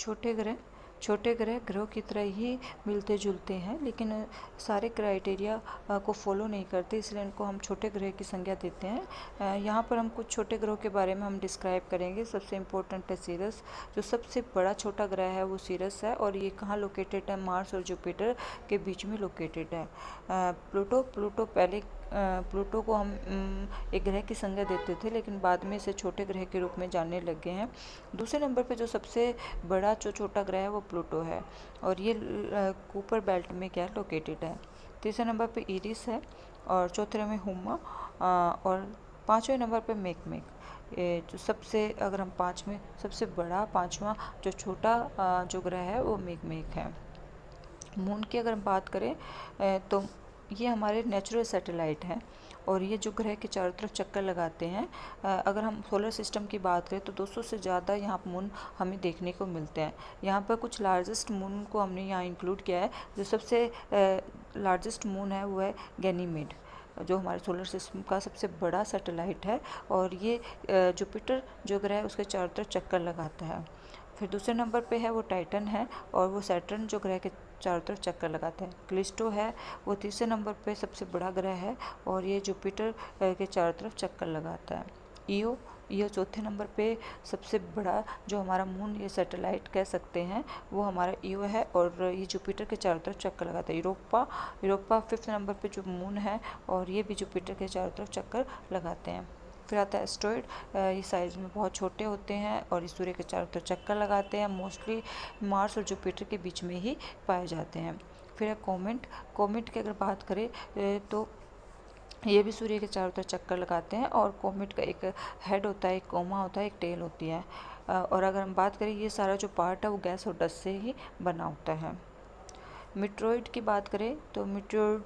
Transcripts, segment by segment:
छोटे ग्रह ग्रहों की तरह ही मिलते जुलते हैं, लेकिन सारे क्राइटेरिया को फॉलो नहीं करते, इसलिए इनको हम छोटे ग्रह की संज्ञा देते हैं। यहाँ पर हम कुछ छोटे ग्रहों के बारे में हम डिस्क्राइब करेंगे। सबसे इम्पोर्टेंट है सीरस। जो सबसे बड़ा छोटा ग्रह है वो सीरस है, और ये कहाँ लोकेटेड है? मार्स और जुपिटर के बीच में लोकेटेड है। प्लूटो को हम एक ग्रह की संज्ञा देते थे, लेकिन बाद में इसे छोटे ग्रह के रूप में जानने लग गए हैं। दूसरे नंबर पे जो सबसे बड़ा जो छोटा ग्रह है वो प्लूटो है, और ये कूपर बेल्ट में क्या लोकेटेड है। तीसरे नंबर पे इरिस है, और चौथे में हुमा, और पाँचवें नंबर पे मेकमेक। ये जो सबसे, अगर हम पाँच में सबसे बड़ा पाँचवा जो छोटा जो ग्रह है वो मेकमेक है। मून की अगर हम बात करें तो ये हमारे नेचुरल सैटेलाइट हैं, और ये जो ग्रह के चारों तरफ चक्कर लगाते हैं। अगर हम सोलर सिस्टम की बात करें तो 200 से ज़्यादा यहाँ मून हमें देखने को मिलते हैं। यहाँ पर कुछ लार्जेस्ट मून को हमने यहाँ इंक्लूड किया है। जो सबसे लार्जेस्ट मून है वो है गैनीमेड, जो हमारे सोलर सिस्टम का सबसे बड़ा सैटेलाइट है, और ये जुपिटर जो ग्रह है उसके चारों तरफ चक्कर लगाता है। फिर दूसरे नंबर पे है वो टाइटन है, और वो सैटर्न जो ग्रह के चारों तरफ चक्कर लगाते हैं। क्लिस्टो है, वो तीसरे नंबर पे सबसे बड़ा ग्रह है, और ये जुपिटर के चारों तरफ चक्कर लगाता है। ईओ चौथे नंबर पे सबसे बड़ा जो हमारा मून, ये सैटेलाइट कह सकते हैं, वो हमारा ईओ है, और ये जुपिटर के चारों तरफ चक्कर लगाता है। यूरोपा फिफ्थ नंबर पे जो मून है, और ये भी जुपिटर के चारों तरफ चक्कर लगाते हैं। फिर आता है एस्ट्रॉयड। ये साइज़ में बहुत छोटे होते हैं, और इस सूर्य के चारों तरफ चक्कर लगाते हैं। मोस्टली मार्स और जुपिटर के बीच में ही पाए जाते हैं। फिर है कोमेट की अगर बात करें तो ये भी सूर्य के चारों तरफ चक्कर लगाते हैं, और कोमेट का एक हेड होता है, एक कोमा होता है, एक टेल होती है। और अगर हम बात करें, ये सारा जो पार्ट है वो गैस और डस्ट से ही बना होता है। मीटरॉइड की बात करें तो मीटरॉइड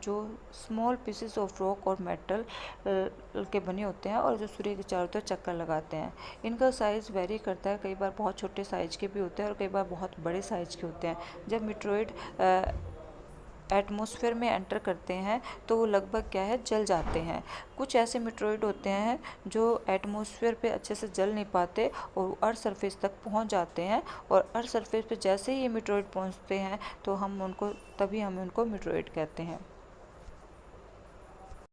जो स्मॉल पीसेस ऑफ रॉक और मेटल के बने होते हैं, और जो सूर्य के चारों तरफ चक्कर लगाते हैं। इनका साइज़ वेरी करता है, कई बार बहुत छोटे साइज़ के भी होते हैं, और कई बार बहुत बड़े साइज़ के होते हैं। जब मीटरॉइड एटमॉस्फेयर में एंटर करते हैं तो वो लगभग क्या है, जल जाते हैं। कुछ ऐसे मीटरॉइड होते हैं जो एटमॉस्फेयर पे अच्छे से जल नहीं पाते, और अर्थ सरफेस तक पहुंच जाते हैं, और अर्थ सरफेस पे जैसे ही ये मीटरॉइड पहुंचते हैं तो हम उनको मीटरॉइड कहते हैं।